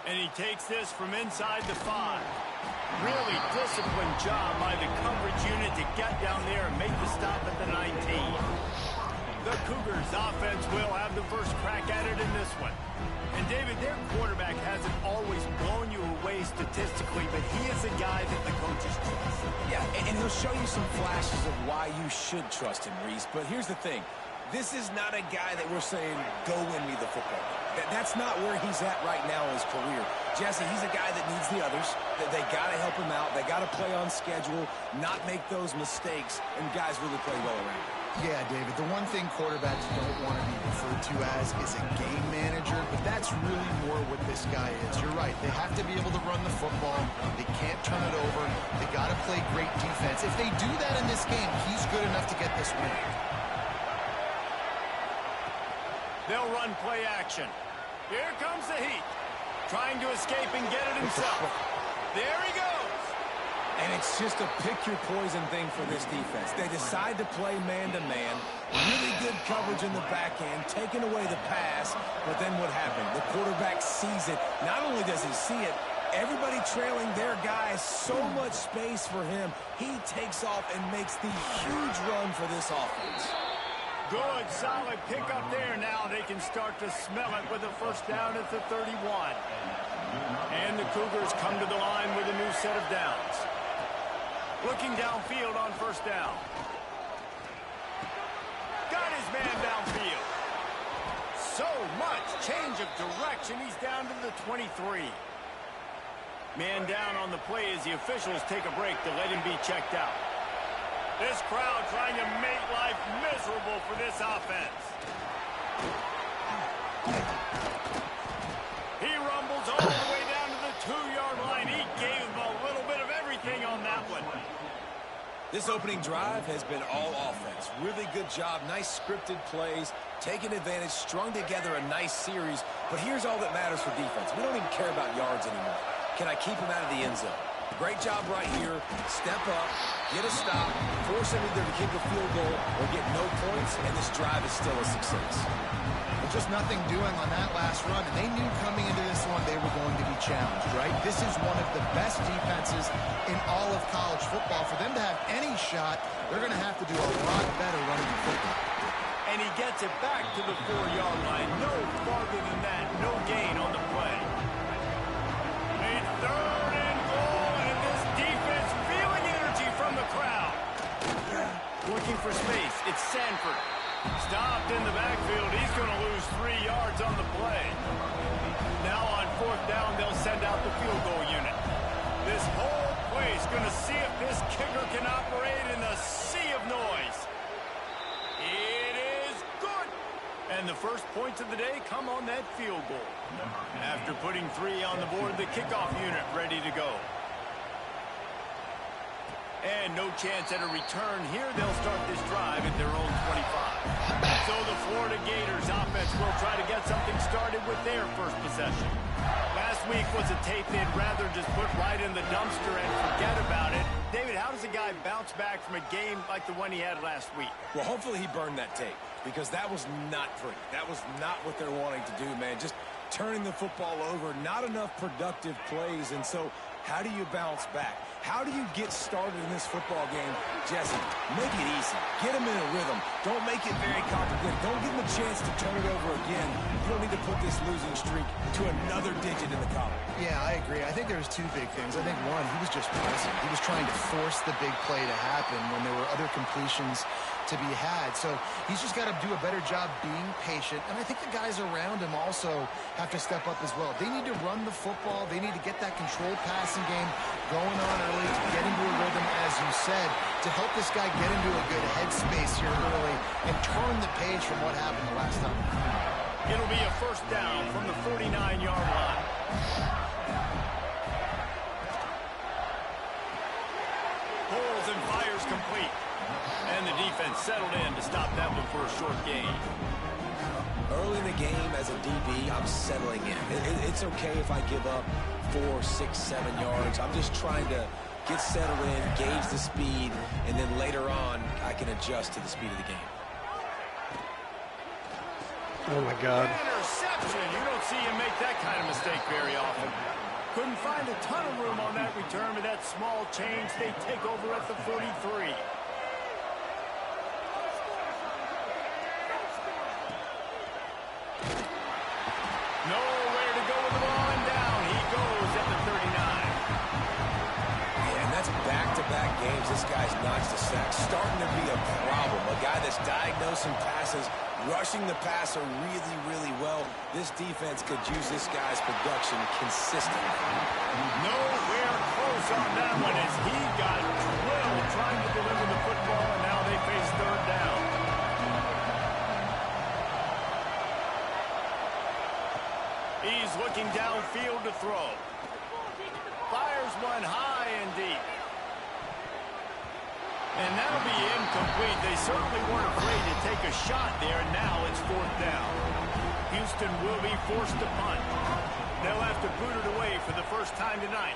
And he takes this from inside the 5. Really disciplined job by the coverage unit to get down there and make the stop at the 19. The Cougars offense will have the first crack at it in this one. And David, their quarterback hasn't always blown you away statistically, but he is a guy that the coaches trust. Yeah, and he'll show you some flashes of why you should trust him, Reese. But here's the thing. This is not a guy that we're saying, go win me the football. That's not where he's at right now in his career. Jesse, he's a guy that needs the others. They got to help him out. They got to play on schedule, not make those mistakes, and guys really play well around him. Yeah, David, the one thing quarterbacks don't want to be referred to as is a game manager, but that's really more what this guy is. You're right. They have to be able to run the football. They can't turn it over. They got to play great defense. If they do that in this game, he's good enough to get this win. They'll run play action. Here comes the heat. Trying to escape and get it himself. There he goes. And it's just a pick-your-poison thing for this defense. They decide to play man-to-man. Really good coverage in the back end, taking away the pass. But then what happened? The quarterback sees it. Not only does he see it, everybody trailing their guys, so much space for him. He takes off and makes the huge run for this offense. Good, solid pickup there. Now they can start to smell it with a first down at the 31. And the Cougars come to the line with a new set of downs. Looking downfield on first down. Got his man downfield. So much change of direction. He's down to the 23. Man down on the play as the officials take a break to let him be checked out. This crowd trying to make life miserable for this offense. He rumbles all the way down to the 2-yard line. He gave him a little bit of everything on that one. This opening drive has been all offense. Really good job. Nice scripted plays. Taking advantage. Strung together a nice series. But here's all that matters for defense. We don't even care about yards anymore. Can I keep him out of the end zone? Great job right here. Step up, get a stop, force him either to kick a field goal or get no points, and this drive is still a success. Well, just nothing doing on that last run, and they knew coming into this one they were going to be challenged, right? This is one of the best defenses in all of college football. For them to have any shot, they're going to have to do a lot better running the football. And he gets it back to the 4-yard line. No farther than that. No gain on the play. A third and goal, and this defense feeling energy from the crowd. Looking for space. It's Sanford. Stopped in the backfield. He's going to lose 3 yards on the play. Now on fourth down, they'll send out the field goal unit. This whole place going to see if this kicker can operate in the sea of noise. It is good. And the first points of the day come on that field goal. After putting 3 on the board, the kickoff unit ready to go. And no chance at a return here. They'll start this drive at their own 25. So the Florida Gators offense will try to get something started with their first possession. Last week was a tape they'd rather just put right in the dumpster and forget about it. David, how does a guy bounce back from a game like the one he had last week? Well, hopefully he burned that tape, because that was not pretty. That was not what they're wanting to do, man. Just turning the football over, not enough productive plays. And so how do you bounce back? How do you get started in this football game? Jesse, make it easy. Get them in a rhythm. Don't make it very complicated. Don't give them a chance to turn it over again. You don't need to put this losing streak to another digit in the column. Yeah, I agree. I think there's 2 big things. I think, one, he was just pressing. He was trying to force the big play to happen when there were other completions to be had. So he's just got to do a better job being patient. And I think the guys around him also have to step up as well. They need to run the football. They need to get that controlled passing game going on early, to get into a rhythm, as you said, to help this guy get into a good headspace here early and turn the page from what happened the last time. It'll be a first down from the 49-yard line. Pulls and fires complete. And the defense settled in to stop that one for a short gain. Early in the game as a DB, I'm settling in. It's okay if I give up 4, 6, 7 yards. I'm just trying to get settled in, gauge the speed, and then later on, I can adjust to the speed of the game. Oh, my God. Interception. You don't see him make that kind of mistake very often. Couldn't find a ton of room on that return, but that small change, they take over at the 43. Nowhere to go with the ball, and down he goes at the 39. Yeah, and that's back-to-back games. This guy's notched a sack. Starting to be a problem. A guy that's diagnosing passes, rushing the passer really, really well. This defense could use this guy's production consistently. Nowhere close on that one as he got drilled trying to deliver the football, and now they face third down. He's looking downfield to throw. Fires one high and deep. And that'll be incomplete. They certainly weren't afraid to take a shot there, and now it's fourth down. Houston will be forced to punt. They'll have to boot it away for the first time tonight.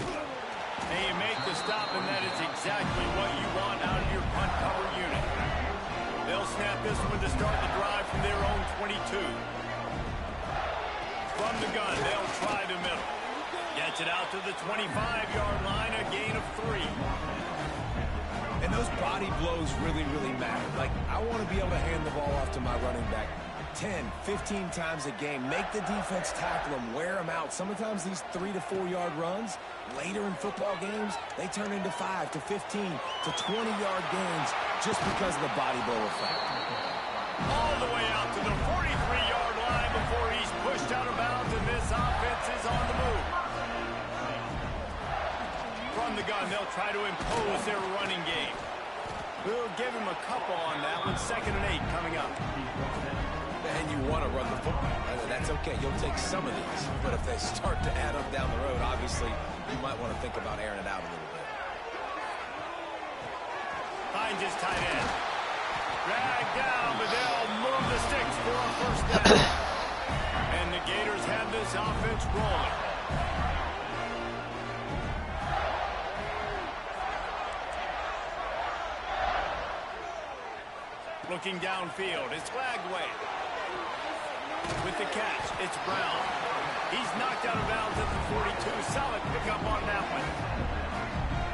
And you make the stop, and that is exactly what you want out of your punt cover unit. They'll snap this one to start the drive from their own 22. From the gun, they'll try the middle. Gets it out to the 25-yard line, a gain of 3. And those body blows really, really matter. Like, I want to be able to hand the ball off to my running back 10, 15 times a game. Make the defense tackle them, wear them out. Sometimes these 3 to 4 yard runs, later in football games, they turn into 5 to 15 to 20-yard gains just because of the body blow effect. All the way out to the 43-yard line before he's pushed out of bounds, and this offense is on the move. From the gun, they'll try to impose their running game. We'll give him a couple on that one. 2nd and 8 coming up. And you want to run the football. That's okay. You'll take some of these. But if they start to add up down the road, obviously, you might want to think about airing it out a little bit. Finds his tight end. Dragged down, but they'll move the sticks for a first down. And the Gators have this offense rolling. Looking downfield, it's Lagway. With the catch, it's Brown. He's knocked out of bounds at the 42. Solid pickup on that one.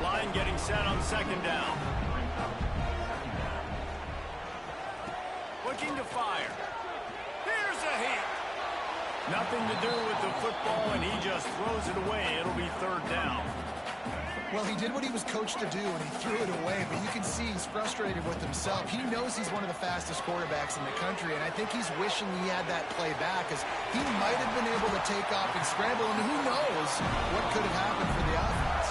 Line getting set on 2nd down. Looking to fire. Here's a hit. Nothing to do with the football, and he just throws it away. It'll be 3rd down. Well, he did what he was coached to do, and he threw it away, but you can see he's frustrated with himself. He knows he's one of the fastest quarterbacks in the country, and I think he's wishing he had that play back, because he might have been able to take off and scramble, and who knows what could have happened for the offense.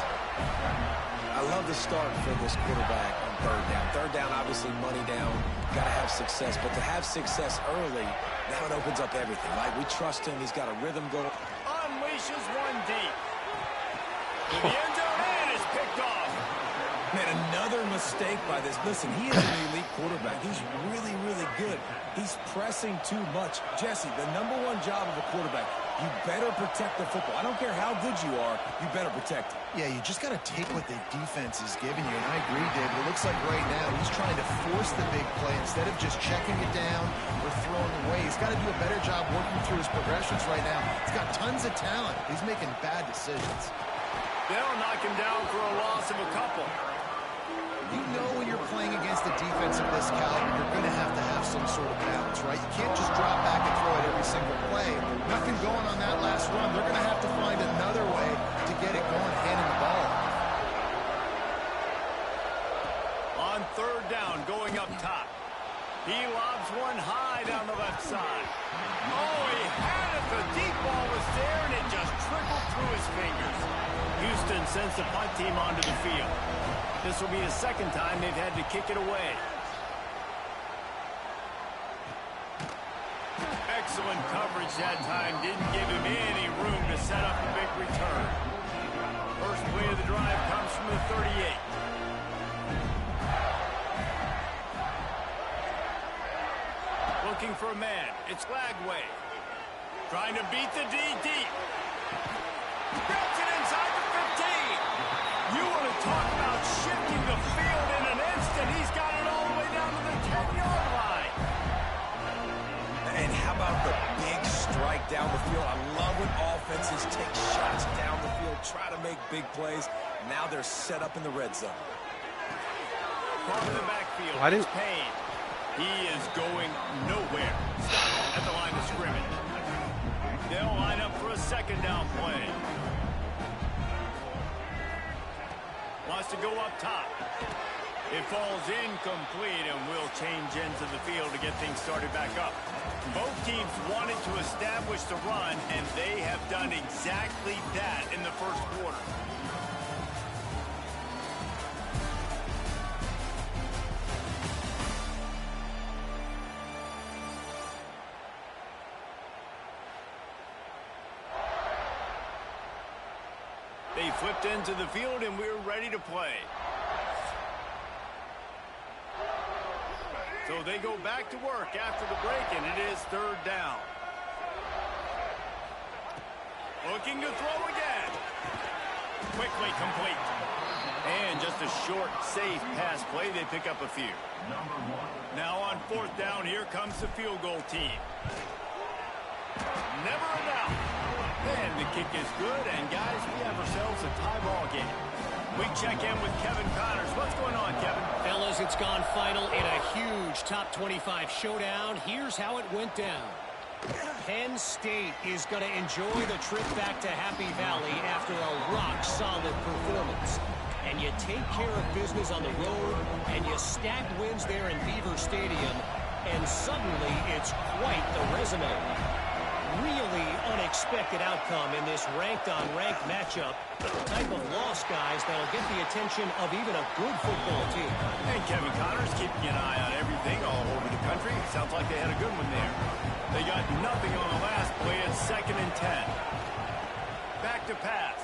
I love the start for this quarterback on 3rd down. 3rd down, obviously, money down. Got to have success, but to have success early, now it opens up everything. Like, we trust him. He's got a rhythm going. Unleashes one deep. To the end zone, and is picked off. Man, another mistake by this. Listen, he is an elite quarterback. He's really, really good. He's pressing too much. Jesse, the #1 job of a quarterback, you better protect the football. I don't care how good you are, you better protect it. Yeah, you just got to take what the defense is giving you, and I agree, David. It looks like right now he's trying to force the big play instead of just checking it down or throwing away. He's got to do a better job working through his progressions right now. He's got tons of talent. He's making bad decisions. They'll knock him down for a loss of a couple. You know when you're playing against a defense of this caliber, you're going to have some sort of balance, right? You can't just drop back and throw it every single play. Nothing going on that last run. They're going to have to find another way to get it going, handing the ball. On 3rd down, going up top. He lobs one high down the left side. Oh, he had it. The deep ball was there, and it just trickled through his fingers. Houston sends the punt team onto the field. This will be the 2nd time they've had to kick it away. Excellent coverage that time. Didn't give him any room to set up a big return. First play of the drive comes from the 38. Looking for a man. It's Lagway. Trying to beat the D deep. Gets it inside the 15. You want to talk about shifting the field in an instant. He's got it all the way down to the 10-yard just take shots down the field, try to make big plays. Now they're set up in the red zone. From the backfield, it's Payne. He is going nowhere. Stop at the line of scrimmage. They'll line up for a second down play. Wants to go up top. It falls incomplete, and will change ends of the field to get things started back up. Both teams wanted to establish the run, and they have done exactly that in the first quarter. They flipped into the field, and we're ready to play. So they go back to work after the break, and it is third down. Looking to throw again. Quickly complete. And just a short, safe pass play. They pick up a few. Now on fourth down, here comes the field goal team. Never a doubt. And the kick is good, and guys, we have ourselves a tie ball game. We check in with Kevin Connors. What's going on, Kevin? Fellas, it's gone final in a huge top 25 showdown. Here's how it went down. Penn State is going to enjoy the trip back to Happy Valley after a rock-solid performance. And you take care of business on the road, and you stack wins there in Beaver Stadium, and suddenly it's quite the resume. Really unexpected outcome in this ranked-on-ranked matchup. The type of loss, guys, that'll get the attention of even a good football team. And Kevin Connors keeping an eye on everything all over the country. Sounds like they had a good one there. They got nothing on the last play. It's 2nd and 10. Back to pass.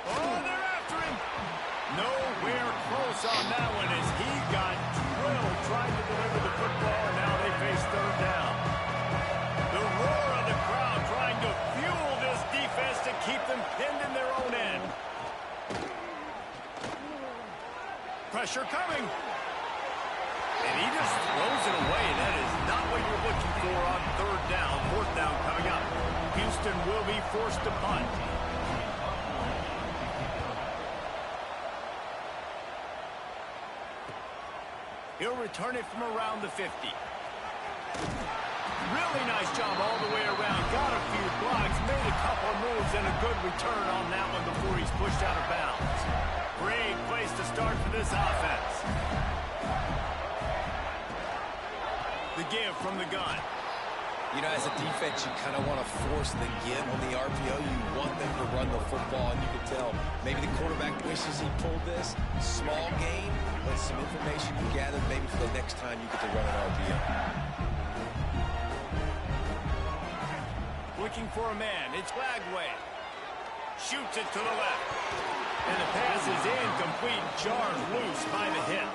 Oh, they're after him. Nowhere close on that one as he got drilled trying to deliver the football, and now they face third down. The roar of the crowd trying to fuel this defense to keep them pinned in their own end. Pressure coming. And he just throws it away. That is not what you're looking for on third down. Fourth down coming up. Houston will be forced to punt. He'll return it from around the 50. Really nice job all the way around. Got a few blocks, made a couple of moves, and a good return on that one before he's pushed out of bounds. Great place to start for this offense. The give from the gun. You know, as a defense, you kind of want to force the give on the RPO. You want them to run the football, and you can tell maybe the quarterback wishes he pulled this. Small game, but some information you gathered maybe for the next time you get to run an RPO. Looking for a man. It's Flagway. Shoots it to the left. And the pass is incomplete. Jarred loose by the hit.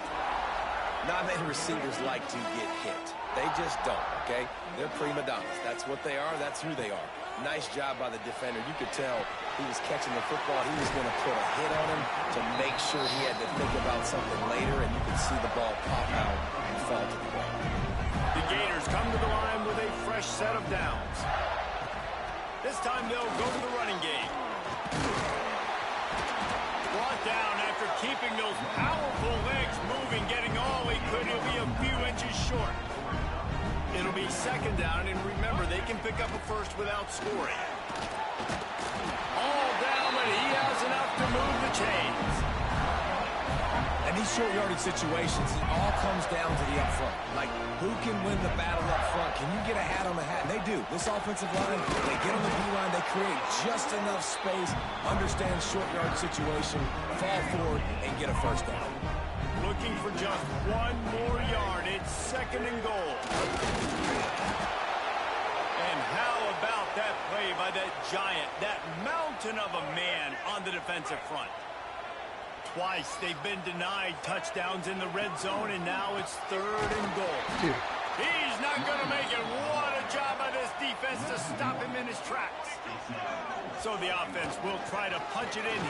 Not many receivers like to get hit. They just don't, okay? They're prima donnas. That's what they are. That's who they are. Nice job by the defender. You could tell he was catching the football. He was going to put a hit on him to make sure he had to think about something later, and you could see the ball pop out and fall to the ground. The Gators come to the line with a fresh set of downs. This time they'll go to the running game. Brought down after keeping those powerful legs moving, getting all he could. He'll be a few inches short. It'll be second down, and remember, they can pick up a first without scoring. All down, but he has enough to move the chains. And these short yardage situations, it all comes down to the up front. Like, who can win the battle up front? Can you get a hat on the hat? And they do. This offensive line, they get on the D-line, they create just enough space, understand short yardage situation, fall forward, and get a first down. Looking for just one more yard. It's 2nd and goal. And how about that play by that giant, that mountain of a man on the defensive front? Twice they've been denied touchdowns in the red zone, and now it's 3rd and goal. He's not going to make it. What a job by this defense to stop him in his tracks. So the offense will try to punch it in.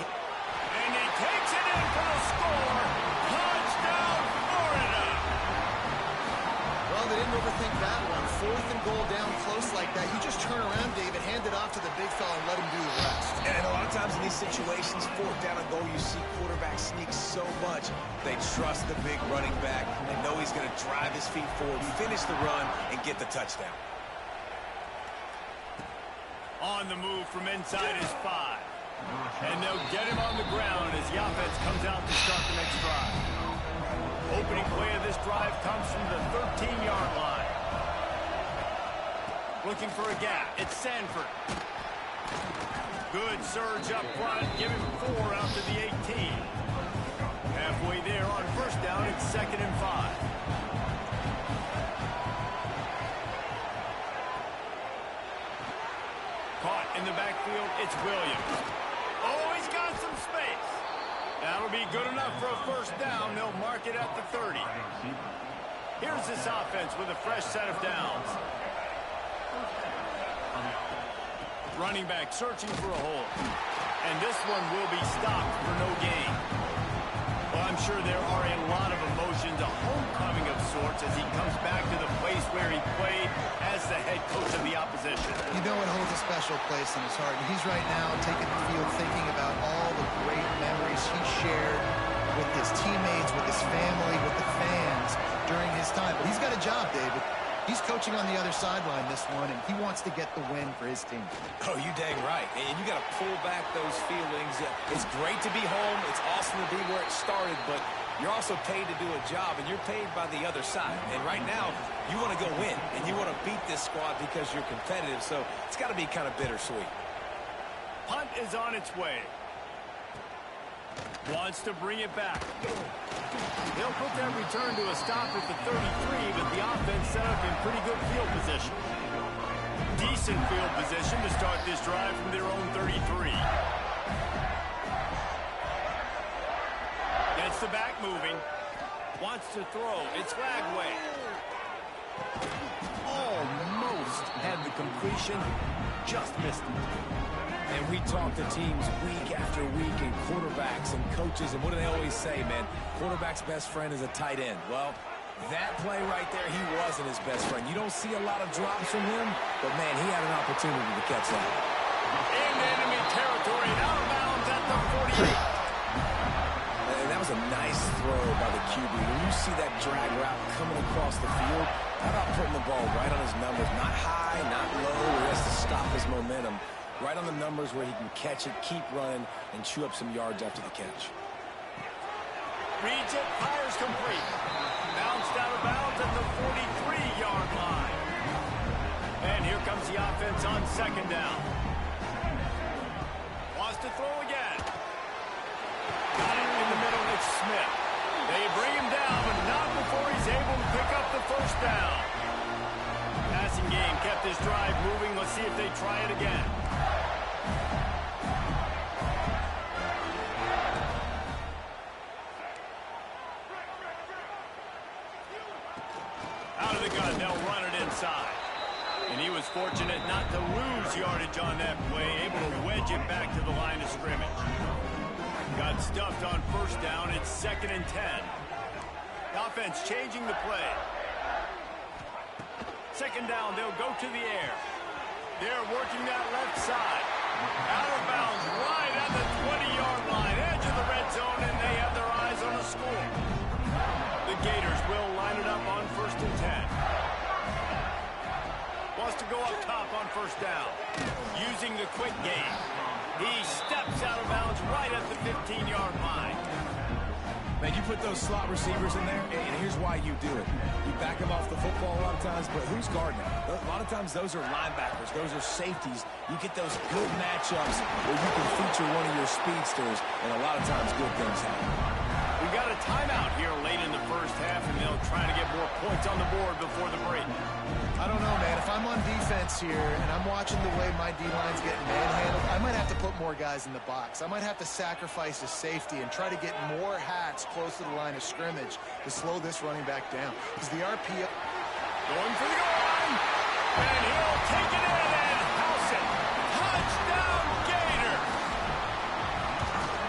And he takes it in for the score. Touchdown, Florida. Well, they didn't overthink that one. 4th and goal down close like that, you just turn around, David, hand it off to the big fella and let him do the rest. And a lot of times in these situations, 4th down and goal, you see quarterbacks sneak so much. They trust the big running back. They know he's going to drive his feet forward, finish the run, and get the touchdown. On the move from inside his 5. And they'll get him on the ground as the offense comes out to start the next drive. Opening play of this drive comes from the 13-yard line. Looking for a gap. It's Sanford. Good surge up front. Give him 4 out to the 18. Halfway there on first down. It's 2nd and 5. Caught in the backfield. It's Williams. Oh, he's got some space. That'll be good enough for a first down. They'll mark it at the 30. Here's this offense with a fresh set of downs. Running back searching for a hole. And this one will be stopped for no gain. Well, I'm sure there are a lot of emotions, a homecoming of sorts as he comes back to the place where he played as the head coach of the opposition. You know it holds a special place in his heart. And he's right now taking the field thinking about all the great memories he shared with his teammates, with his family, with the fans during his time. But he's got a job, David. He's coaching on the other sideline this one, and he wants to get the win for his team. Oh, you dang right. And you got to pull back those feelings. It's great to be home. It's awesome to be where it started, but you're also paid to do a job, and you're paid by the other side. And right now, you want to go win, and you want to beat this squad because you're competitive, so it's got to be kind of bittersweet. Punt is on its way. Wants to bring it back. They'll put that return to a stop at the 33, but the offense set up in pretty good field position. Decent field position to start this drive from their own 33. Gets the back moving. Wants to throw. It's Flagway. Almost had the completion. Just missed it. And we talk to teams week after week and quarterbacks and coaches, and what do they always say, man? Quarterback's best friend is a tight end. Well, that play right there, he wasn't his best friend. You don't see a lot of drops from him, but, man, he had an opportunity to catch that. In enemy territory, out of bounds at the 48. And that was a nice throw by the QB. When you see that drag route coming across the field, how about putting the ball right on his numbers? Not high, not low, where he has to stop his momentum. Right on the numbers where he can catch it, keep running, and chew up some yards after the catch. Reads it, fires complete. Bounced out of bounds at the 43-yard line. And here comes the offense on 2nd down. Wants to throw again. Got it in the middle, it's Smith. They bring him down, but not before he's able to pick up the first down. Passing game kept this drive moving. Let's see if they try it again. Out of the gun, they'll run it inside. And he was fortunate not to lose yardage on that play, able to wedge it back to the line of scrimmage. Got stuffed on first down. It's 2nd and 10. The offense changing the play. 2nd down, they'll go to the air. They're working that left side. Out of bounds, right at the 20-yard line, edge of the red zone, and they have their eyes on a score. The Gators will line it up on 1st and 10. Wants to go up top on first down. Using the quick game. He steps out of bounds right at the 15-yard line. Man, you put those slot receivers in there, and here's why you do it. You back them off the football a lot of times, but who's guarding them? A lot of times those are linebackers. Those are safeties. You get those good matchups where you can feature one of your speedsters, and a lot of times good things happen. We got a timeout here late in the first half, and they'll try to get more points on the board before the break. I don't know, man. If I'm on defense here and I'm watching the way my D-line's getting manhandled, I might have to put more guys in the box. I might have to sacrifice a safety and try to get more hats close to the line of scrimmage to slow this running back down. Because the RPO... Going for the goal line. And he'll take it in and house it. Touchdown, Gators.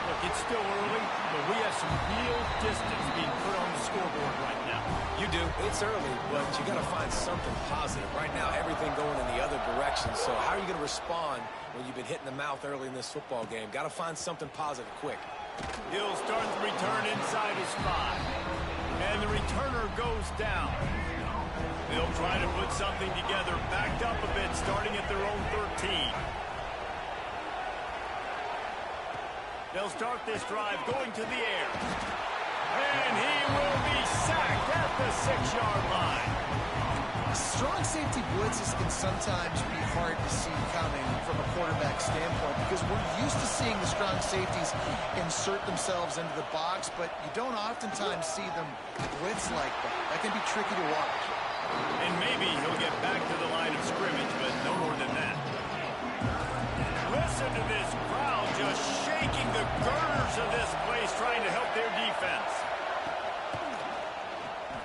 Look, it's it's still early, but we have some real distance being put on the scoreboard right now. You do. It's early, but you got to find something positive. Right now, everything going in the other direction. So how are you going to respond when you've been hit in the mouth early in this football game? Got to find something positive quick. He'll start the return inside his 5. And the returner goes down. They'll try to put something together, backed up a bit, starting at their own 13. They'll start this drive going to the air. And he will be sacked at the 6-yard line. Strong safety blitzes can sometimes be hard to see coming from a quarterback standpoint because we're used to seeing the strong safeties insert themselves into the box, but you don't oftentimes see them blitz like that. That can be tricky to watch. And maybe he'll get back to the line of scrimmage, but no more than that. Listen to this crowd just shaking the girders of this place, trying to help their defense.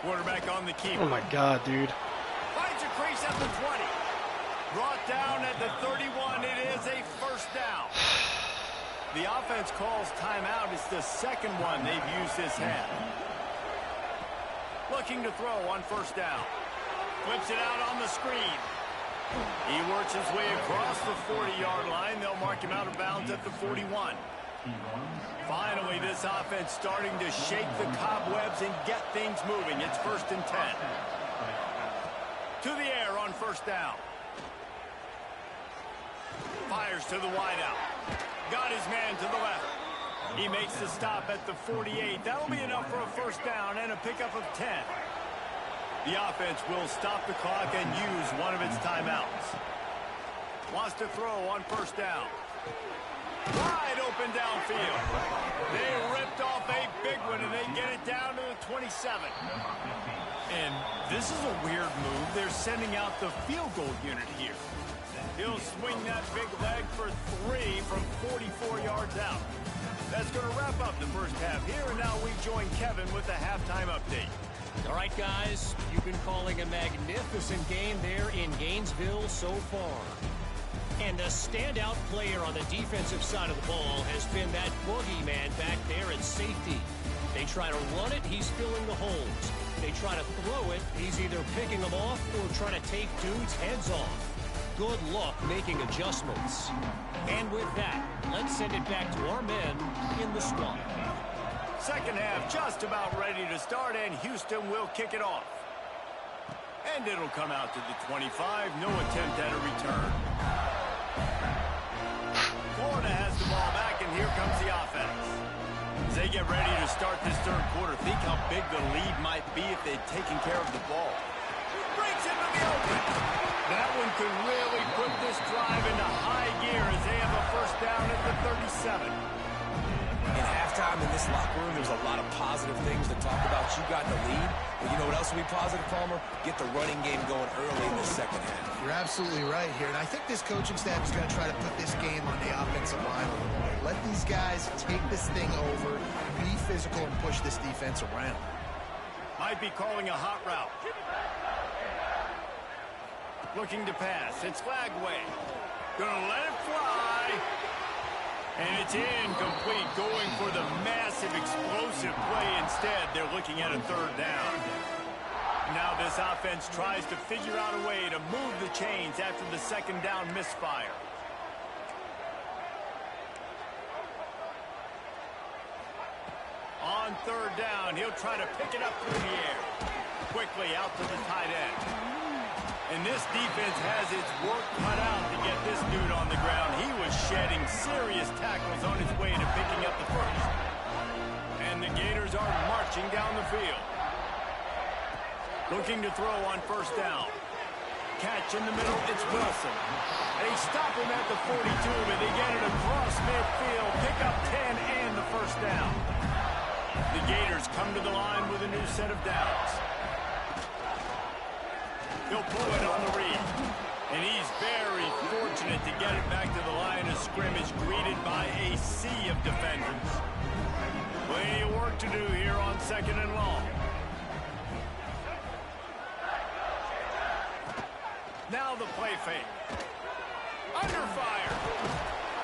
Quarterback on the keeper. Oh my God, dude. Finds a crease at the 20. Brought down at the 31. It is a first down. The offense calls timeout. It's the second one they've used this half. Looking to throw on first down. Flips it out on the screen. He works his way across the 40-yard line. They'll mark him out of bounds at the 41. Finally, this offense starting to shake the cobwebs and get things moving. It's 1st and 10. To the air on first down. Fires to the wideout. Got his man to the left. He makes the stop at the 48. That'll be enough for a first down and a pickup of 10. The offense will stop the clock and use one of its timeouts. Wants to throw on first down. Wide open downfield. They ripped off a big one, and they get it down to the 27. And this is a weird move. They're sending out the field goal unit here. He'll swing that big leg for 3 from 44 yards out. That's going to wrap up the first half here, and now we join Kevin with the halftime update. All right, guys, you've been calling a magnificent game there in Gainesville so far. And the standout player on the defensive side of the ball has been that boogeyman back there at safety. They try to run it, he's filling the holes. They try to throw it, he's either picking them off or trying to take dudes' heads off. Good luck making adjustments. And with that, let's send it back to our men in the swamp. Second half just about ready to start, and Houston will kick it off. And it'll come out to the 25. No attempt at a return. Florida has the ball back, and here comes the offense. As they get ready to start this third quarter, think how big the lead might be if they'd taken care of the ball. Breaks into the open. That one could really put this drive into high gear as they have a first down at the 37. In halftime in this locker room, there's a lot of positive things to talk about. You got the lead. But you know what else will be positive, Palmer? Get the running game going early in the second half. You're absolutely right here. And I think this coaching staff is going to try to put this game on the offensive line a little bit. Let these guys take this thing over, be physical, and push this defense around. Might be calling a hot route. Looking to pass. It's Flagway. Gonna let it fly. And it's incomplete, going for the massive explosive play instead. They're looking at a third down. Now this offense tries to figure out a way to move the chains after the second down misfire. On third down, he'll try to pick it up through the air. Quickly out to the tight end. And this defense has its work cut out to get this dude on the ground. He was shedding serious tackles on his way to picking up the first. And the Gators are marching down the field. Looking to throw on first down. Catch in the middle, it's Wilson. They stop him at the 42, but they get it across midfield. Pick up 10 and the first down. The Gators come to the line with a new set of downs. He'll pull it on the read. And he's very fortunate to get it back to the line of scrimmage, greeted by a sea of defenders. Plenty of work to do here on second and long. Now the play fake. Under fire.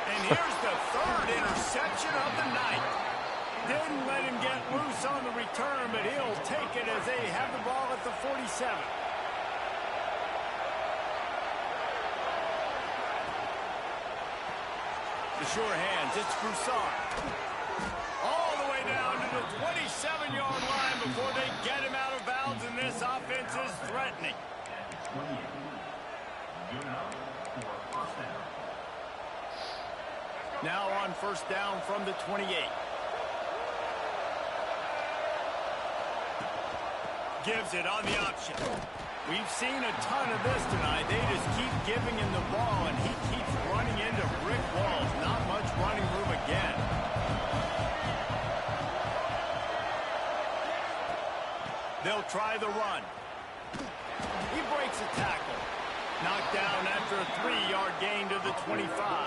And here's the third interception of the night. Didn't let him get loose on the return, but he'll take it as they have the ball at the 47. The sure hands, it's Broussard. All the way down to the 27-yard line before they get him out of bounds, and this offense is threatening. Now on first down from the 28. Gives it on the option. We've seen a ton of this tonight. They just keep giving him the ball, and he keeps running into brick walls. Not much running room again. They'll try the run. He breaks a tackle. Knocked down after a 3-yard gain to the 25.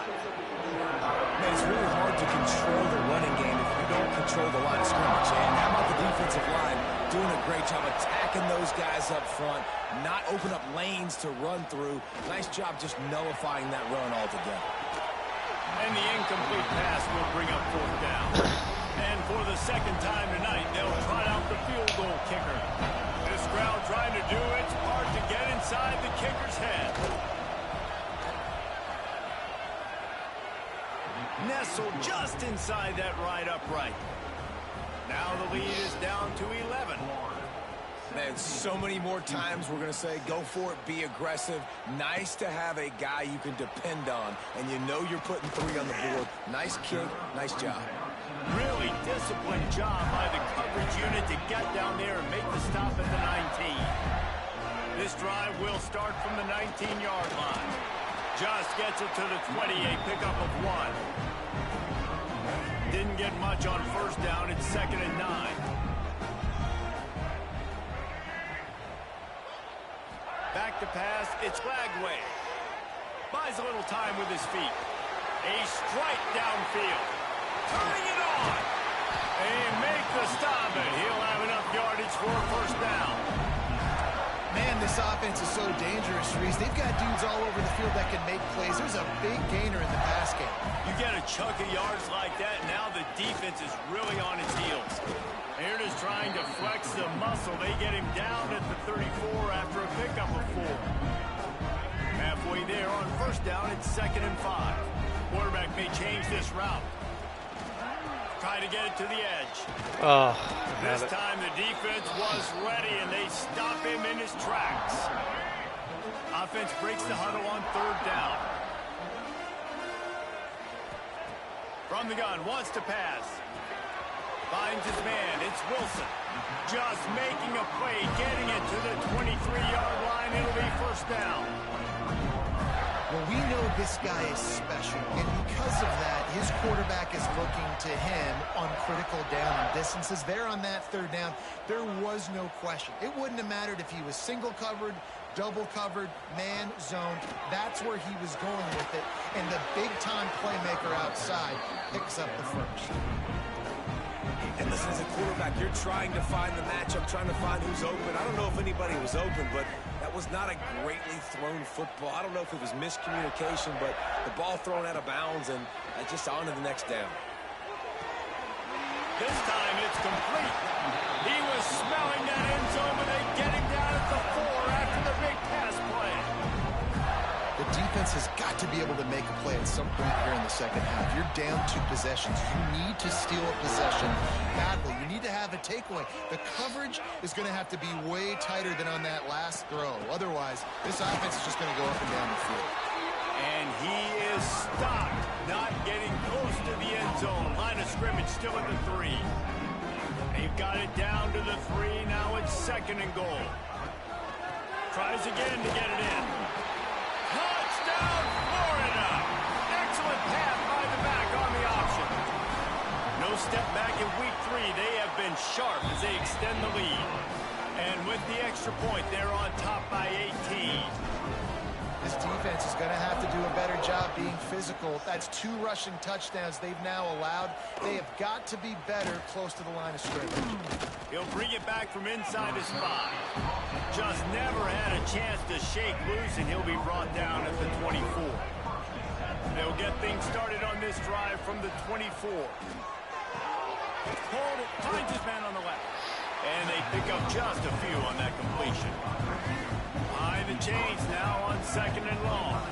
Man, it's really hard to control the running game if you don't control the line of scrimmage. And how about the defensive line doing a great job attacking those guys up front, not open up lanes to run through. Nice job just nullifying that run altogether. And the incomplete pass will bring up fourth down. And for the second time tonight, they'll try out the field goal kicker. This crowd trying to do its part to get inside the kicker's head. Nestled just inside that right upright. Now the lead is down to 11. Man, so many more times we're going to say, go for it, be aggressive. Nice to have a guy you can depend on, and you know you're putting 3 on the board. Nice kick, nice job. Really disciplined job by the coverage unit to get down there and make the stop at the 19. This drive will start from the 19-yard line. Just gets it to the 20, a pickup of 1. Didn't get much on first down. It's 2nd and 9. Back to pass. It's Flagway. Buys a little time with his feet. A strike downfield. Turning it on. And make the stop, and he'll have enough yardage for a first down. Man, this offense is so dangerous, Reese. They've got dudes all over the field that can make plays. There's a big gainer in the pass game. You get a chunk of yards like that, now the defense is really on its heels. They're just trying to flex the muscle. They get him down at the 34 after a pickup of 4. Halfway there on first down, it's 2nd and 5. Quarterback may change this route. Try to get it to the edge. Oh, this time the defense was ready, and they stop him in his tracks. Offense breaks the huddle on 3rd down. From the gun, wants to pass. Finds his man. It's Wilson. Just making a play, getting it to the 23-yard line. It'll be first down. Well, we know this guy is special, and because of that, his quarterback is looking to him on critical down and distances. There on that 3rd down, there was no question. It wouldn't have mattered if he was single covered, double covered, man, zone. That's where he was going with it, and the big-time playmaker outside picks up the first. And listen, as a quarterback, you're trying to find the matchup, trying to find who's open. I don't know if anybody was open, but that was not a greatly thrown football. I don't know if it was miscommunication, but the ball thrown out of bounds and just on to the next down. This time it's complete. He was smelling that end zone, but they get him down at the 4 after the big pass play. The defense has got to be able to make a play at some point here in the second half. You're down 2 possessions. You need to steal a possession badly. You need to have a takeaway. The coverage is going to have to be way tighter than on that last throw. Otherwise, this offense is just going to go up and down the field. And he is stopped, not getting close to the end zone. Line of scrimmage still at the 3. They've got it down to the 3. Now it's 2nd and goal. Tries again to get it in. Touchdown, Florida! Excellent pass by the back on the option. No step back in week 3. They have been sharp as they extend the lead. And with the extra point, they're on top by 18. This defense is going to have to do a better job being physical. That's 2 rushing touchdowns they've now allowed. They have got to be better close to the line of scrimmage. He'll bring it back from inside his 5. Just never had a chance to shake loose, and he'll be brought down at the 24. They'll get things started on this drive from the 24. Hold it, finds his man on the left. And they pick up just a few on that completion. Behind the chains now on 2nd and long.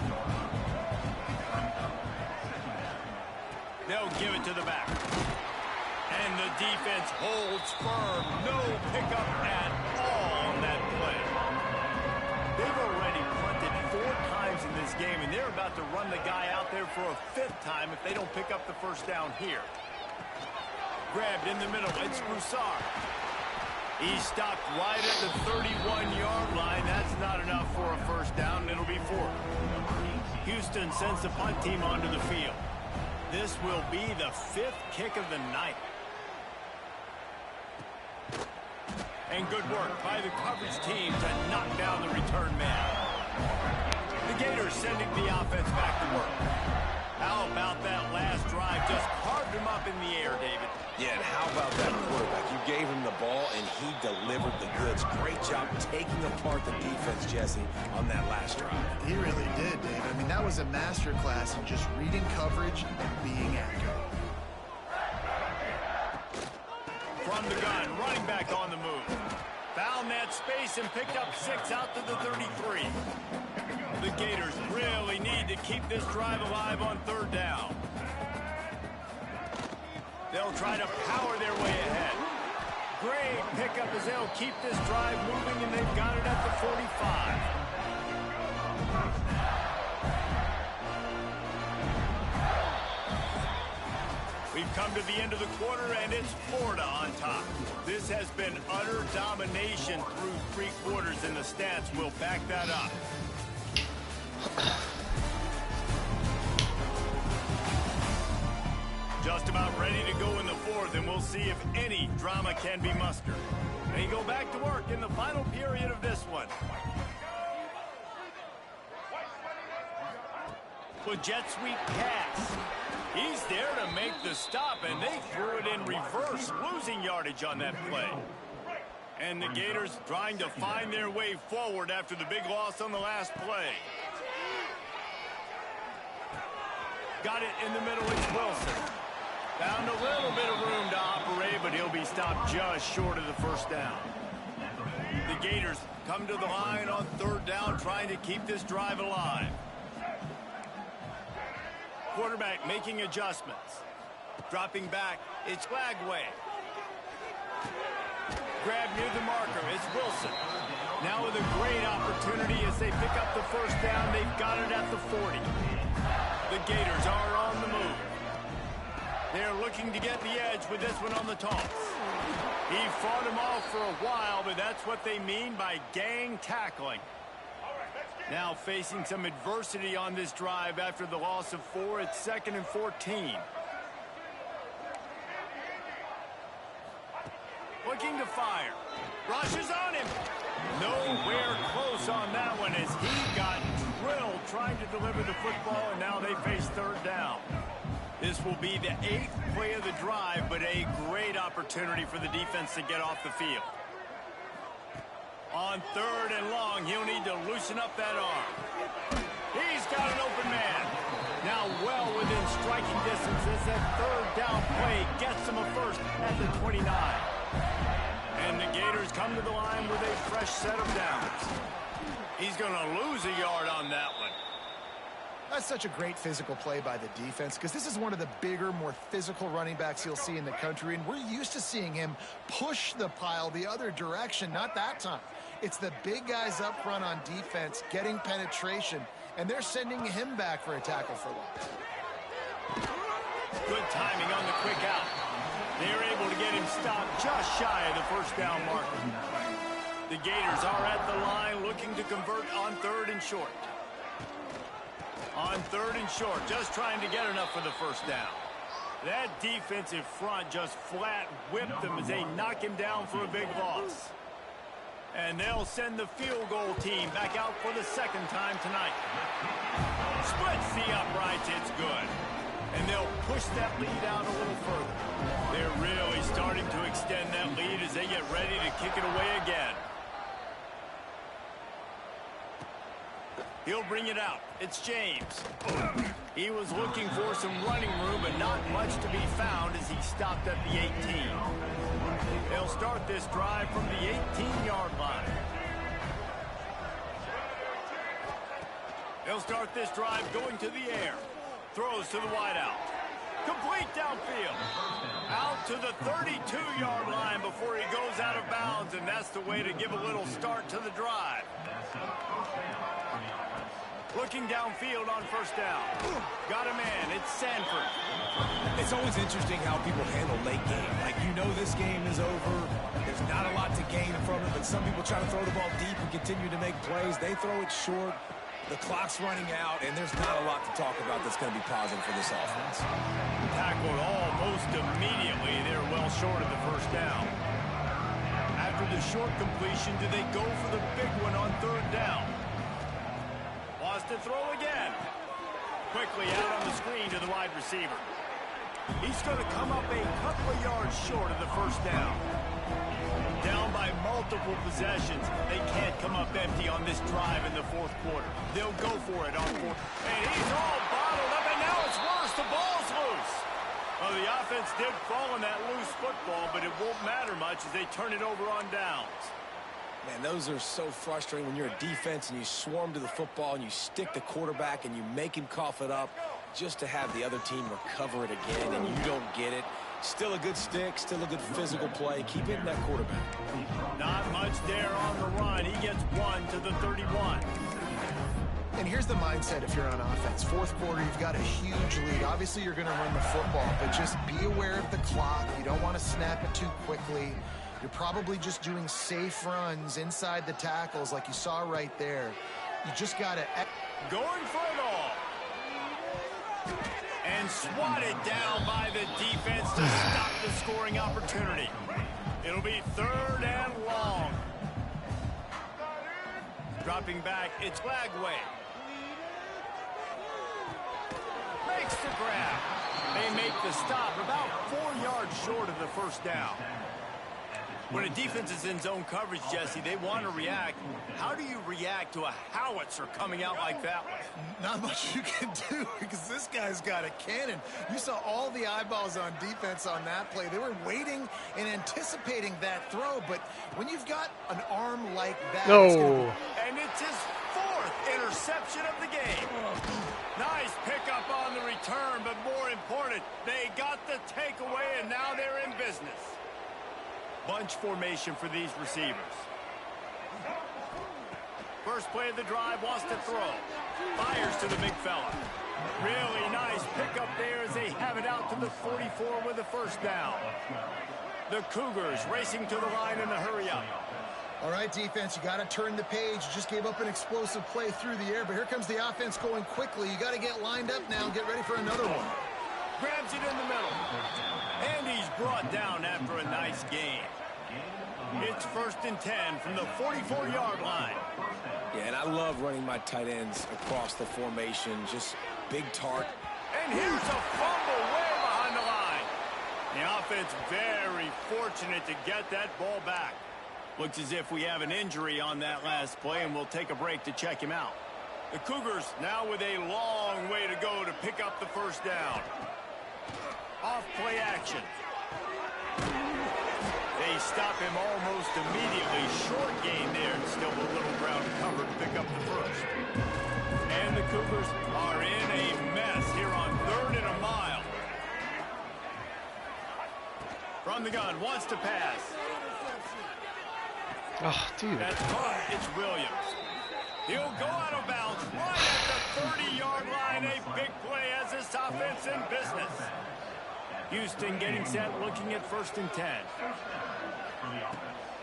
They'll give it to the back. And the defense holds firm. No pickup at all on that play. They've already punted 4 times in this game, and they're about to run the guy out there for a 5th time if they don't pick up the first down here. Grabbed in the middle. It's Broussard. He's stopped right at the 31-yard line. That's not enough for a first down, and it'll be 4th. Houston sends the punt team onto the field. This will be the 5th kick of the night. And good work by the coverage team to knock down the return man. The Gators sending the offense back to work. How about that last drive? Just carved him up in the air, David. Yeah, and how about that quarterback? You gave him the ball, and he delivered the goods. Great job taking apart the defense, Jesse, on that last drive. He really did, Dave. I mean, that was a masterclass in just reading coverage and being accurate. From the gun, running back on the move. Found that space and picked up 6 out to the 33. The Gators really need to keep this drive alive on 3rd down. They'll try to power their way ahead. Great pickup as they'll keep this drive moving, and they've got it at the 45. We've come to the end of the quarter, and it's Florida on top. This has been utter domination through 3 quarters, and the stats will back that up. Just about ready to go in the 4th, and we'll see if any drama can be mustered. They go back to work in the final period of this one. With jet sweep pass. He's there to make the stop, and they threw it in reverse, losing yardage on that play. And the Gators trying to find their way forward after the big loss on the last play. Got it in the middle, it's Wilson. Found a little bit of room to operate, but he'll be stopped just short of the first down. The Gators come to the line on 3rd down, trying to keep this drive alive. Quarterback making adjustments. Dropping back, it's Flagway. Grab near the marker, it's Wilson. Now with a great opportunity as they pick up the first down, they've got it at the 40. The Gators are on the move. They're looking to get the edge with this one on the toss. He fought him off for a while, but that's what they mean by gang tackling. Now facing some adversity on this drive after the loss of 4. It's 2nd and 14. Looking to fire. Rushes on him. Nowhere close on that one as he got drilled trying to deliver the football, and now they face 3rd down. This will be the 8th play of the drive, but a great opportunity for the defense to get off the field. On 3rd and long, he'll need to loosen up that arm. He's got an open man. Now well within striking distance as that 3rd down play gets him a first at the 29. And the Gators come to the line with a fresh set of downs. He's going to lose a yard on that one. That's such a great physical play by the defense, because this is one of the bigger, more physical running backs you'll see in the country, and we're used to seeing him push the pile the other direction. Not that time. It's the big guys up front on defense getting penetration, and they're sending him back for a tackle for loss. Good timing on the quick out. They're able to get him stopped just shy of the first down marker. The Gators are at the line looking to convert on 3rd and short. On 3rd and short, just trying to get enough for the first down. That defensive front just flat whipped them as they knock him down for a big loss. And they'll send the field goal team back out for the 2nd time tonight. Splits the uprights, it's good. And they'll push that lead out a little further. They're really starting to extend that lead as they get ready to kick it away again. He'll bring it out. It's James. He was looking for some running room, but not much to be found as he stopped at the 18. They'll start this drive from the 18-yard line. They'll start this drive going to the air. Throws to the wideout. Complete downfield. Out to the 32-yard line before he goes out of bounds, and that's the way to give a little start to the drive. Looking downfield on first down. Got a man. It's Sanford. It's always interesting how people handle late game. Like, you know this game is over. There's not a lot to gain from it, but some people try to throw the ball deep and continue to make plays. They throw it short. The clock's running out, and there's not a lot to talk about that's going to be positive for this offense. Tackled almost immediately. They're well short of the first down. After the short completion, do they go for the big one on third down? Wants to throw again. Quickly out on the screen to the wide receiver. He's going to come up a couple of yards short of the first down. Down by multiple possessions. They can't come up empty on this drive in the fourth quarter. They'll go for it on fourth. And he's all bottled up, and now it's worse. The ball's loose. Well, the offense did fall on that loose football, but it won't matter much as they turn it over on downs. Man, those are so frustrating when you're a defense and you swarm to the football and you stick the quarterback and you make him cough it up just to have the other team recover it again and you don't get it. Still a good stick, still a good physical play. Keep hitting that quarterback. Not much there on the run. He gets one to the 31. And here's the mindset if you're on offense. Fourth quarter, you've got a huge lead. Obviously, you're going to run the football, but just be aware of the clock. You don't want to snap it too quickly. You're probably just doing safe runs inside the tackles like you saw right there. You just got to... Going for it all. And swatted down by the defense to stop the scoring opportunity. It'll be third and long. Dropping back, it's Lagway. Makes the grab. They make the stop about 4 yards short of the first down. When a defense is in zone coverage, Jesse, they want to react. How do you react to a howitzer coming out like that one? Not much you can do because this guy's got a cannon. You saw all the eyeballs on defense on that play. They were waiting and anticipating that throw, but when you've got an arm like that... No. And it's his fourth interception of the game. Nice pickup on the return, but more important, they got the takeaway, and now they're in business. Bunch formation for these receivers. First play of the drive, wants to throw. Fires to the big fella. Really nice pickup there as they have it out to the 44 with a first down. The Cougars racing to the line in a hurry-up. All right, defense, you got to turn the page. You just gave up an explosive play through the air, but here comes the offense going quickly. You got to get lined up now and get ready for another one. Grabs it in the middle. And he's brought down after a nice gain. It's first and 10 from the 44-yard line. Yeah, and I love running my tight ends across the formation. Just big tart. And here's a fumble way behind the line. The offense very fortunate to get that ball back. Looks as if we have an injury on that last play, and we'll take a break to check him out. The Cougars now with a long way to go to pick up the first down. Off play action. They stop him almost immediately. Short gain there, and still a little ground cover to pick up the first. And the Cougars are in a mess here on third and a mile. From the gun, wants to pass. Oh, dude. That's caught. It's Williams. He'll go out of bounds right at the 30-yard line. A big play as this offense in business. Houston getting set, looking at first and 10.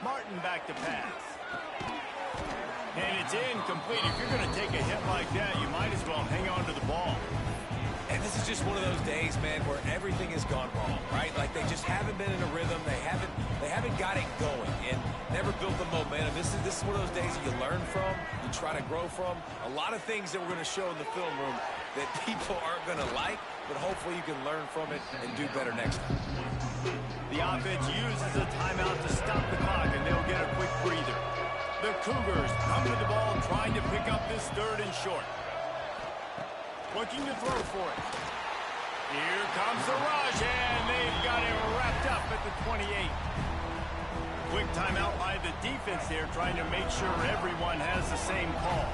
Martin back to pass. And it's incomplete. If you're going to take a hit like that, you might as well hang on to the ball. And this is just one of those days, man, where everything has gone wrong, right? Like they just haven't been in a rhythm. They haven't got it going and never built the momentum. This is one of those days that you learn from, you try to grow from. A lot of things that we're going to show in the film room that people aren't going to like, but hopefully you can learn from it and do better next time. The offense uses a timeout to stop the clock, and they'll get a quick breather. The Cougars come to the ball trying to pick up this third and short. Looking to throw for it. Here comes the rush, and they've got it wrapped up at the 28. Quick timeout by the defense there, trying to make sure everyone has the same call.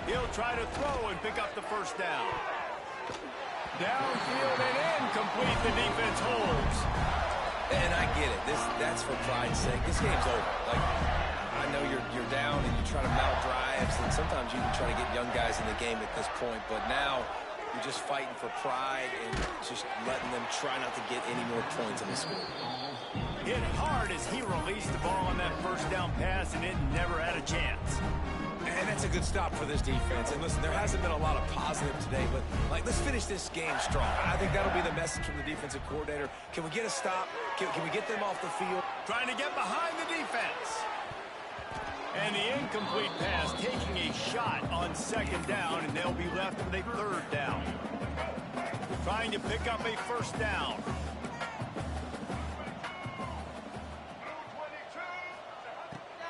He'll try to throw and pick up the first down. Downfield and incomplete. The defense holds. And I get it. That's for pride's sake. This game's over. Like, I know you're down and you try to mount drives, and sometimes you can try to get young guys in the game at this point, but now you're just fighting for pride and just letting them try not to get any more points in the score. Hit hard as he released the ball on that first down pass, and it never had a chance. And that's a good stop for this defense. And listen, there hasn't been a lot of positive today, but let's finish this game strong. I think that'll be the message from the defensive coordinator. Can we get a stop? Can we get them off the field? Trying to get behind the defense. And the incomplete pass taking a shot on second down, and they'll be left with a third down. Trying to pick up a first down.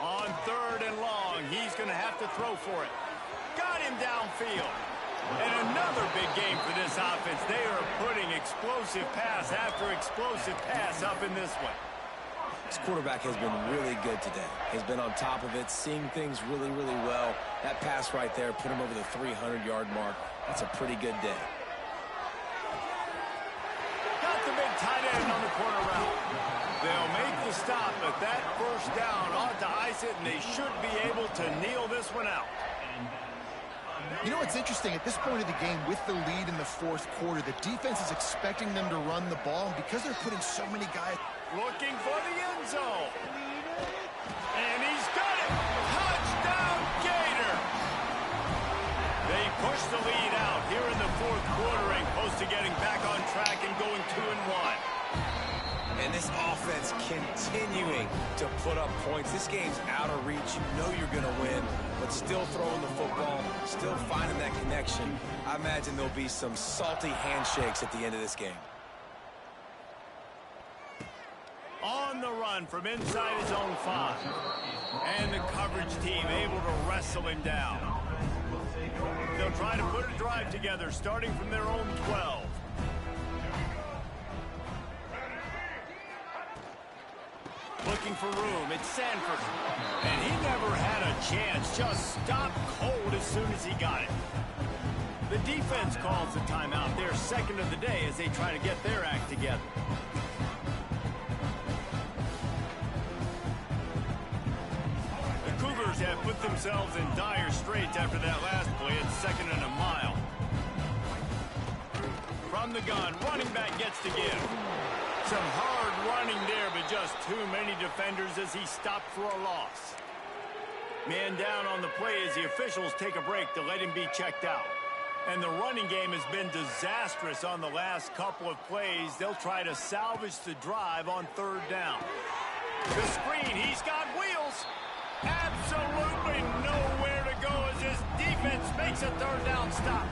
On third and long, he's going to have to throw for it. Got him downfield. And another big game for this offense. They are putting explosive pass after explosive pass up in this one. This quarterback has been really good today. He's been on top of it, seeing things really, really well. That pass right there put him over the 300-yard mark. That's a pretty good day. Got the big tight end on the corner route. They'll make the stop, but that first down ought to ice it, and they should be able to kneel this one out. You know what's interesting? At this point of the game, with the lead in the fourth quarter, the defense is expecting them to run the ball, and because they're putting so many guys... Looking for the end zone. And he's got it. Touchdown, Gator. They push the lead out here in the fourth quarter and close to getting back on track and going 2-1. And this offense continuing to put up points. This game's out of reach. You know you're going to win, but still throwing the football, still finding that connection. I imagine there'll be some salty handshakes at the end of this game. On the run from inside his own 5. And the coverage team able to wrestle him down. They'll try to put a drive together starting from their own 12. Looking for room. It's Sanford. And he never had a chance. Just stopped cold as soon as he got it. The defense calls the timeout. They're second of the day as they try to get their act together. The Cougars have put themselves in dire straits after that last play. It's 2nd and a mile. From the gun, running back gets to give. Some hard running there, but just too many defenders as he stopped for a loss. Man down on the play as the officials take a break to let him be checked out. And the running game has been disastrous on the last couple of plays. They'll try to salvage the drive on third down. The screen, he's got wheels. Absolutely nowhere to go as his defense makes a third down stop.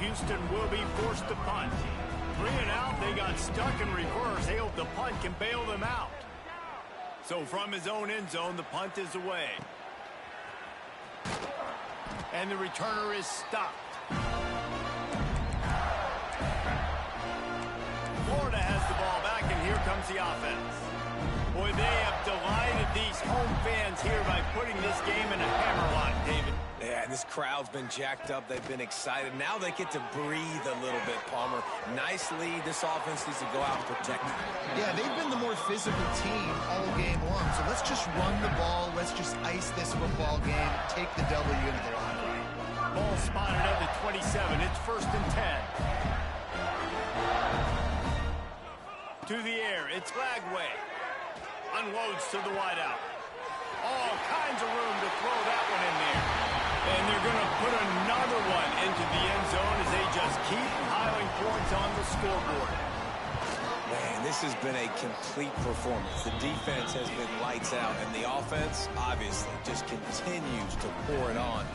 Houston will be forced to punt. 3 and out, they got stuck in reverse. They hope the punt can bail them out. So from his own end zone, the punt is away. And the returner is stopped. Florida has the ball back, and here comes the offense. Boy, they have delighted these home fans here by putting this game in a hammerlock, David. Yeah, this crowd's been jacked up. They've been excited. Now they get to breathe a little bit, Palmer. Nice lead. This offense needs to go out and protect it. Yeah, they've been the more physical team all game long. So let's just run the ball. Let's just ice this football game. Take the W into the locker room. Ball spotted at the 27. It's 1st and 10. To the air. It's Flagway. Unloads to the wideout. All kinds of room to throw that one in there. And they're going to put another one into the end zone as they just keep piling points on the scoreboard. Man, this has been a complete performance. The defense has been lights out, and the offense, obviously, just continues to pour it on.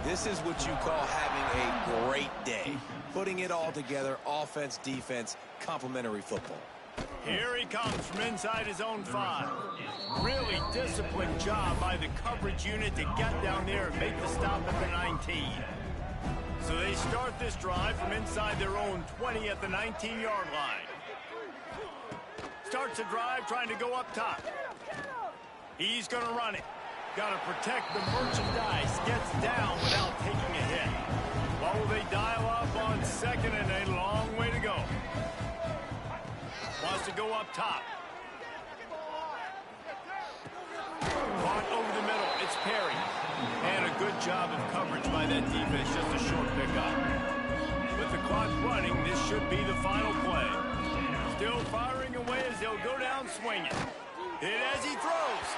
This is what you call having a great day. Putting it all together, offense, defense, complementary football. Here he comes from inside his own 5. Really disciplined job by the coverage unit to get down there and make the stop at the 19. So they start this drive from inside their own 20 at the 19-yard line. Starts a drive trying to go up top. He's going to run it. Got to protect the merchandise. Gets down without taking a hit. What will they dial up on second and a long way to go? Wants to go up top. Caught over the middle. It's Perry. And a good job of coverage by that defense. Just a short pickup. With the clock running, this should be the final play. Still firing away as they'll go down swinging. Hit as he throws.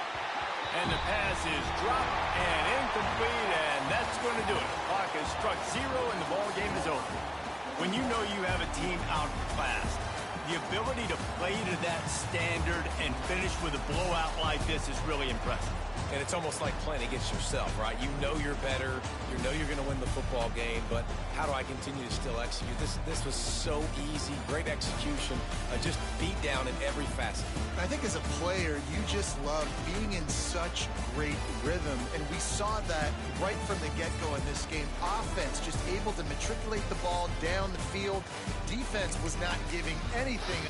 And the pass is dropped and incomplete, and that's going to do it. The clock has struck 0, and the ball game is over. When you know you have a team outclassed, the ability to play to that standard and finish with a blowout like this is really impressive. And it's almost like playing against yourself, right? You know you're better. You know you're going to win the football game, but how do I continue to still execute? This was so easy. Great execution. Just beat down in every facet. I think as a player, you just love being in such great rhythm, and we saw that right from the get-go in this game. Offense just able to matriculate the ball down the field. Defense was not giving anything.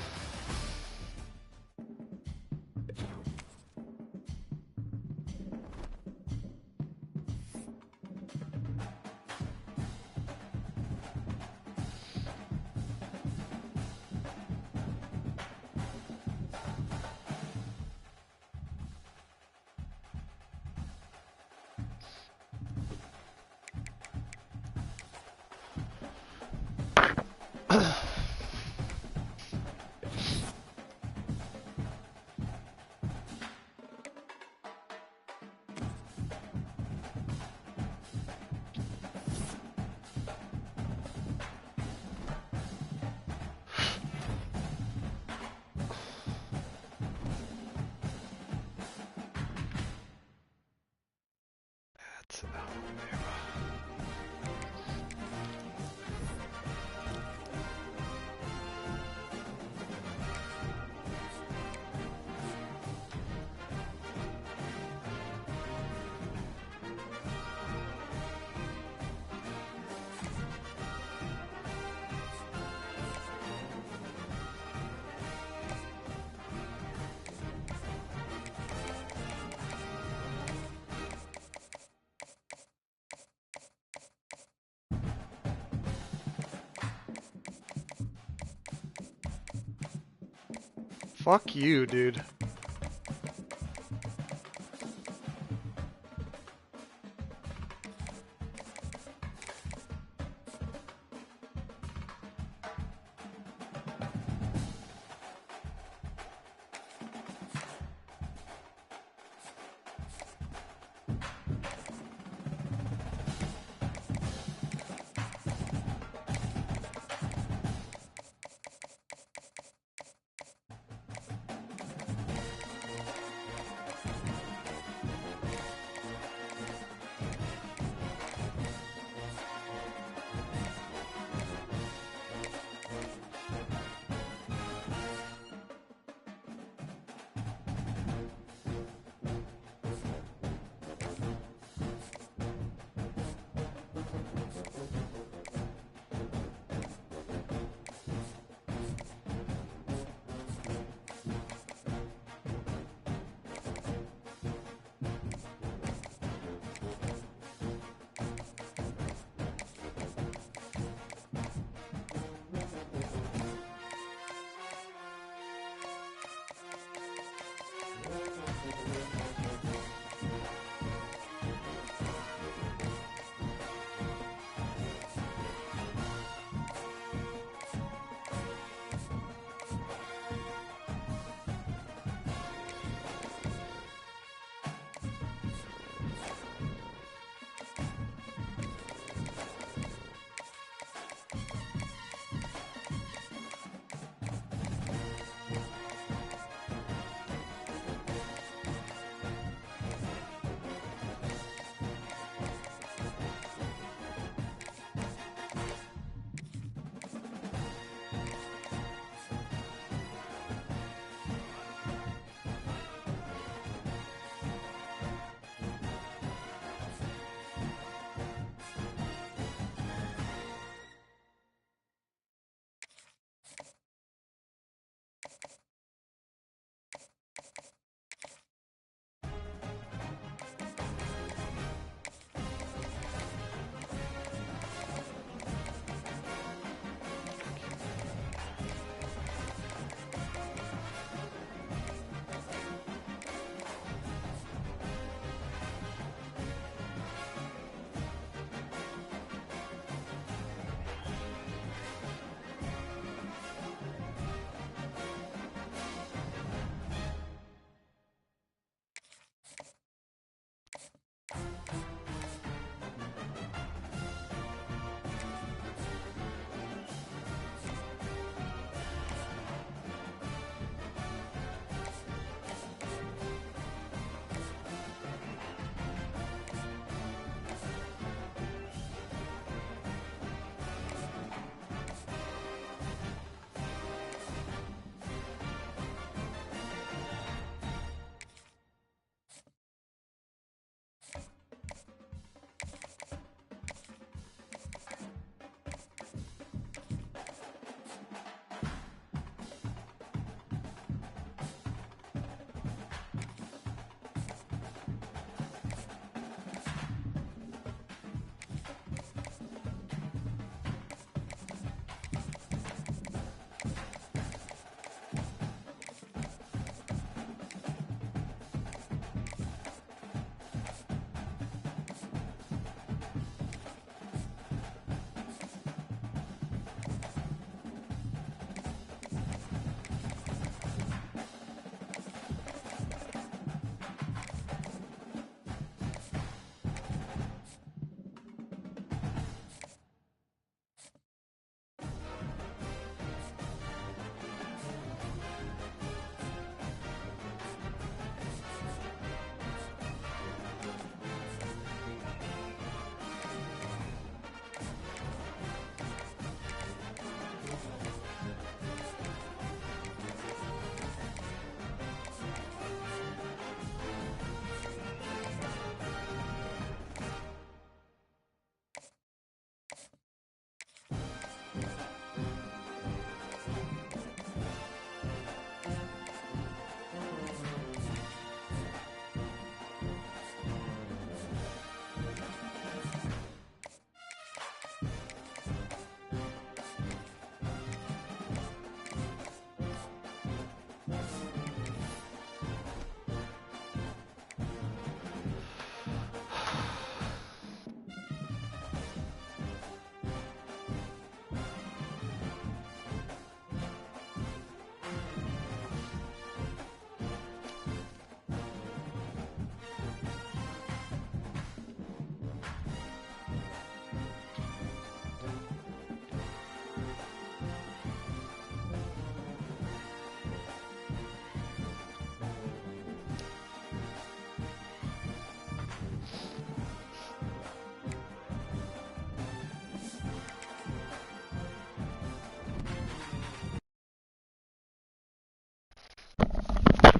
Fuck you, dude.